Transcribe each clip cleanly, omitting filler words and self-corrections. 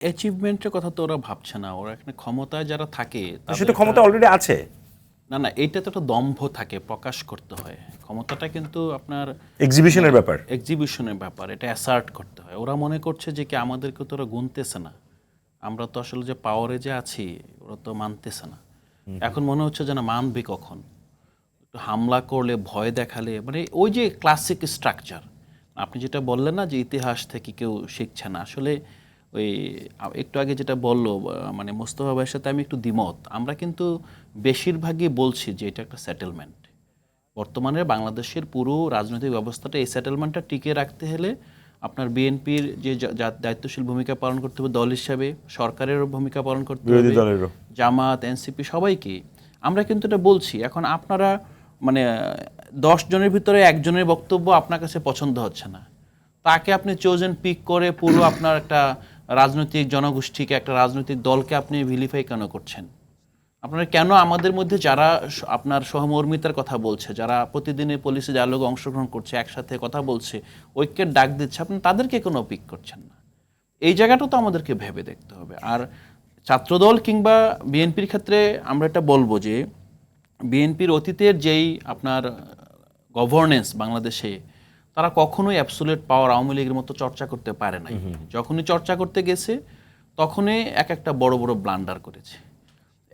অ্যাচিভমেন্টের কথা তো ওরা ভাবছে না। ওরা এখানে ক্ষমতায় যারা থাকে সেটা ক্ষমতা অলরেডি আছে। না, না, এইটা তো একটা দম্ভ থাকে, প্রকাশ করতে হয়। ক্ষমতাটা কিন্তু আপনার এক্সিবিশনের ব্যাপার। এক্সিবিশনের ব্যাপার, এটা অ্যাসার্ট করতে হয়। ওরা মনে করছে যে কি আমাদেরকে তো ওরা গুনতেছে না, আমরা তো আসলে যে পাওয়ারে যে আছি ওরা তো মানতেছে না। এখন মনে হচ্ছে যেন মানবে কখন, একটু হামলা করলে, ভয় দেখালে, মানে ওই যে ক্লাসিক স্ট্রাকচার আপনি যেটা বললেন না যে ইতিহাস থেকে কেউ শিখছে না। আসলে ওই একটু আগে যেটা বললো মানে মোস্তফা ভাইয়ের সাথে আমি একটু দ্বিমত। আমরা কিন্তু বেশিরভাগই বলছি যে এটা একটা সেটেলমেন্ট। বর্তমানে বাংলাদেশের পুরো রাজনৈতিক ব্যবস্থাটা এই সেটেলমেন্টটা টিকিয়ে রাখতে হলে আপনার বিএনপির যে দায়িত্বশীল ভূমিকা পালন করতে হবে দল হিসাবে, সরকারেরও ভূমিকা পালন করতে হবে, জামাত, এনসিপি, সবাইকে আমরা কিন্তু এটা বলছি। এখন আপনারা মানে 10 জনের ভিতরে একজনের বক্তব্য আপনার কাছে পছন্দ হচ্ছে না, তাকে আপনি চোজেন পিক করে পুরো আপনার একটা রাজনৈতিক জনগোষ্ঠীকে, একটা রাজনৈতিক দলকে আপনি ভিলিফাই কেন করছেন? আপনারা কেন আমাদের মধ্যে যারা আপনার সহমর্মিতার কথা বলছে, যারা প্রতিদিনের পলিসি ডায়ালগে অংশগ্রহণ করছে, একসাথে কথা বলছে, ঐক্যের ডাক দিচ্ছে, আপনি তাদেরকে কোনো পিক করছেন না? এই জায়গাটা তো আমাদেরকে ভেবে দেখতে হবে। আর ছাত্রদল কিংবা বিএনপির ক্ষেত্রে আমরা এটা বলবো যে বিএনপির অতীতের যেই আপনার গভর্নেন্স বাংলাদেশে, তারা কখনোই অ্যাবসোলিউট পাওয়ার আওয়ামী লীগের মতো চর্চা করতে পারে নাই। যখনই চর্চা করতে গেছে তখনই একটা বড় বড় ব্লান্ডার করেছে।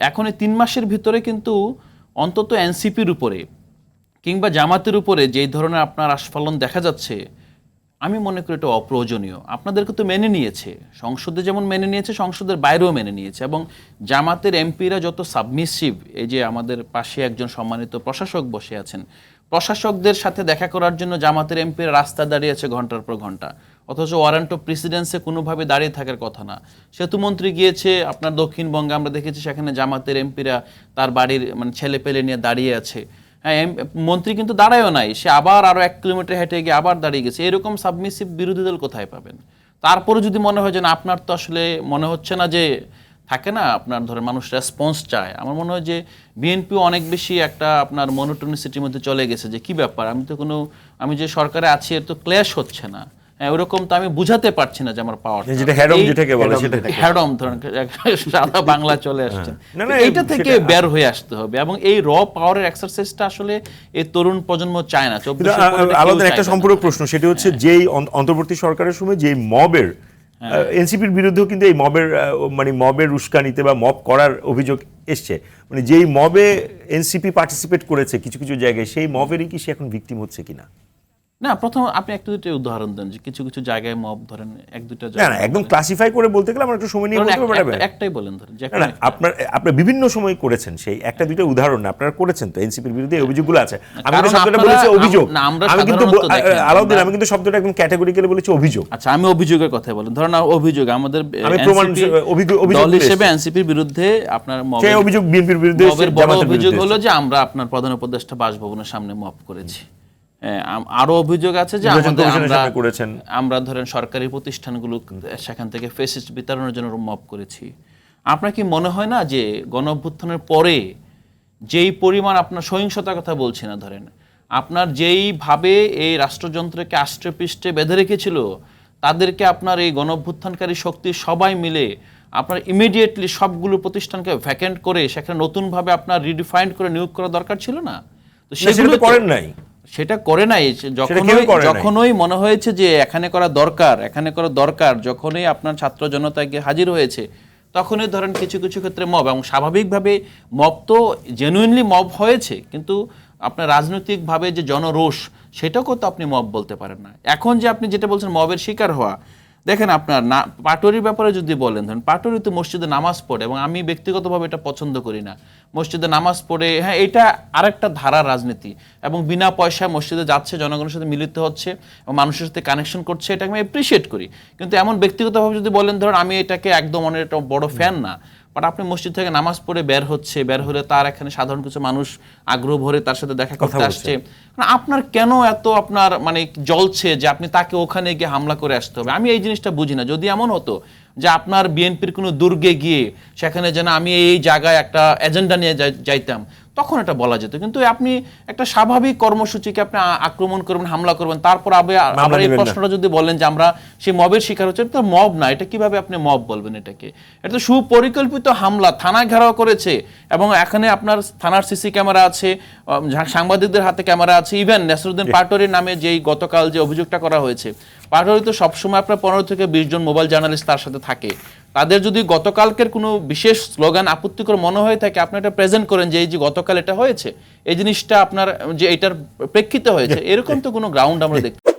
এখন এই 3 মাসের ভিতরে কিন্তু অন্তত এনসিপির উপরে কিংবা জামাতের উপরে যেই ধরনের আপনার আস্ফালন দেখা যাচ্ছে, আমি মনে করি এটা অপ্রয়োজনীয়। আপনাদেরকে তো মেনে নিয়েছে, সংসদে যেমন মেনে নিয়েছে, সংসদের বাইরেও মেনে নিয়েছে। এবং জামাতের এমপিরা যত সাবমিসিভ, এই যে আমাদের পাশে একজন সম্মানিত প্রশাসক বসে আছেন, প্রশাসকদের সাথে দেখা করার জন্য জামাতের এমপিরা রাস্তায় দাঁড়িয়ে আছে ঘন্টার পর ঘন্টা, অথচ ওয়ারেন্ট অফ প্রেসিডেন্সে কোনোভাবে দাঁড়িয়ে থাকার কথা না। সেতুমন্ত্রী গিয়েছে আপনার দক্ষিণবঙ্গে, আমরা দেখেছি সেখানে জামাতের এমপিরা তার বাড়ির মানে ছেলে পেলে নিয়ে দাঁড়িয়ে আছে। হ্যাঁ, মন্ত্রী কিন্তু দাঁড়ায়ও নাই, সে আবার আরও 1 কিলোমিটার হেঁটে গিয়ে আবার দাঁড়িয়ে গেছে। এরকম সাবমিসিভ বিরোধী দল কোথায় পাবেন? তারপরে যদি মনে হয় যে না, আপনার তো আসলে মনে হচ্ছে না, যে থাকে না আপনার ধরেন মানুষ রেসপন্স চায়, আমার মনে হয় যে বিএনপিও অনেক বেশি একটা আপনার মনোটোনিসিটির মধ্যে চলে গেছে যে কি ব্যাপার, আমি যে সরকারে আছি এর তো ক্লেশ হচ্ছে না। হ্যাঁ, ওরকম তো আমি বুঝাতে পারছি না যে আমার পাওয়ার, হ্যাডম ধরেন সাদা বাংলা চলে আসছে। এইটা থেকে বের হয়ে আসতে হবে এবং এই র পাওয়ারের এক্সারসাইজটা আসলে এই তরুণ প্রজন্ম চায় না। আলাদা একটা সম্পূরক প্রশ্ন, সেটা হচ্ছে যেই অন্তর্বর্তী সরকারের সময় যেই মবের এনসিপির বিরুদ্ধেও কিন্তু এই মবের উস্কানিতে বা মব করার অভিযোগ এসছে, মানে যেই মবে এনসিপি পার্টিসিপেট করেছে কিছু কিছু জায়গায়, সেই মবেরই কি সে এখন ভিকটিম হচ্ছে কিনা? না, প্রথম আপনি একটা দুটো উদাহরণ দেন যে কিছু কিছু জায়গায় মব ধরেন 1-2টা জায়গায়। না, একদম ক্লাসিফাই করে বলতে গেলে আমরা একটু সময় নিয়ে বলতে পারবো। একটাই বলেন ধরেন যে না, আপনার বিভিন্ন সময় করেছেন, সেই একটা দুইটা উদাহরণ না আপনারা করেছেন তো, এনসিপির বিরুদ্ধে অভিযোগগুলো আছে। আমি কিন্তু শব্দটা বলেছি অভিযোগ, আলাউদ্দিন আমি কিন্তু শব্দটা একদম ক্যাটাগরিক্যালি বলেছি অভিযোগ। আচ্ছা, আমি অভিযোগের কথা বলেন, ধরেন অভিযোগ আমাদের আমি প্রমাণ দল হিসেবে এনসিপির বিরুদ্ধে আপনার মব, সেই অভিযোগ বিএনপির বিরুদ্ধে, জামাতের অভিযোগ হলো যে আমরা আপনার প্রধান উপদেষ্টা বাসভবনের সামনে মব করেছি। আরো অভিযোগ আছে যে আমরা ধরেন সরকারি প্রতিষ্ঠানগুলো সেখান থেকে ফেসিস্ট বিতরণের জন্য মব করেছি। আপনার কি মনে হয় না যে গণ অভ্যুত্থানের পরে যেই পরিমাণ আপনার সহিংসতার কথা বলছি না, ধরেন আপনার যেইভাবে এই রাষ্ট্রযন্ত্রকে আষ্টে পৃষ্ঠে বেঁধে রেখেছিল, তাদেরকে আপনার এই গণ অভ্যুত্থানকারী শক্তি সবাই মিলে আপনার ইমিডিয়েটলি সবগুলো প্রতিষ্ঠানকে ভ্যাকেন্ট করে সেখানে নতুনভাবে আপনার রিডিফাইন্ড করে নিয়োগ করা দরকার ছিল না? তো সেগুলো করেন নাই, সেটা করে নাই। যখনই মনে হয়েছে যে এখানে করা দরকার, যখনই আপনার ছাত্র জনতাকে হাজির হয়েছে, তখনই ধরেন কিছু কিছু ক্ষেত্রে মব, এবং স্বাভাবিকভাবে মব তো জেনুইনলি মব হয়েছে, কিন্তু আপনার রাজনৈতিকভাবে যে জনরোষ, সেটাকেও তো আপনি মব বলতে পারেন না। এখন যে আপনি যেটা বলছেন মবের শিকার হওয়া, দেখেন আপনার পাটোয়ারির ব্যাপারে যদি বলেন, ধরেন পাটোয়ারি তো মসজিদে নামাজ পড়ে, এবং আমি ব্যক্তিগতভাবে এটা পছন্দ করি না। মসজিদে নামাজ পড়ে, হ্যাঁ, এটা আরেকটা ধারা রাজনীতি, এবং বিনা পয়সায় মসজিদে যাচ্ছে, জনগণের সাথে মিলিত হচ্ছে এবং মানুষের সাথে কানেকশন করছে, এটাকে আমি অ্যাপ্রিসিয়েট করি। কিন্তু এমন ব্যক্তিগতভাবে যদি বলেন, ধরেন আমি এটাকে একদম অনেক একটা বড় ফ্যান না, বাট আপনি মসজিদ থেকে নামাজ পড়ে বের হলে তার এখানে সাধারণ কিছু মানুষ আগ্রহ ভরে তার সাথে দেখা করতে আসছে, আপনার কেন এত আপনার মানে জ্বলছে যে আপনি তাকে ওখানে গিয়ে হামলা করে আসতে হবে? আমি এই জিনিসটা বুঝি না। যদি এমন হতো যে আপনার বিএনপির কোনো দুর্গে গিয়ে সেখানে যেন আমি এই জায়গায় একটা এজেন্ডা নিয়ে যাইতাম, তখন এটা বলা যেত। কিন্তু আপনি একটা স্বাভাবিক কর্মসূচিকে আপনি আক্রমণ করবেন, হামলা করবেন, তারপর আবার এই প্রশ্নটা যদি বলেন যে আমরা সেই মবের শিকার হচ্ছে, এটা মব না, এটা কিভাবে আপনি মব বলবেন এটাকে? এটা তো সুপরিকল্পিত হামলা, থানা ঘেরাও করেছে এবং এখানে আপনার থানার সিসি ক্যামেরা আছে, সাংবাদিকদের হাতে ক্যামেরা আছে, ইভেন নাসিরউদ্দিন পাটোয়ারির নামে যেই গতকাল যে অভিযোগটা করা হয়েছে, পাটোয়ারি তো সবসময় আপনার 15 থেকে 20 জন মোবাইল জার্নালিস্ট তার সাথে থাকে। তাদের যদি গতকালকের কোনো বিশেষ স্লোগান আপত্তিকর মনে হয়ে থাকে, আপনি এটা প্রেজেন্ট করেন যে এই যে গতকাল এটা হয়েছে, এই জিনিসটা আপনার যে এটার প্রেক্ষিতে হয়েছে, এরকম তো কোনো গ্রাউন্ড আমরা দেখতে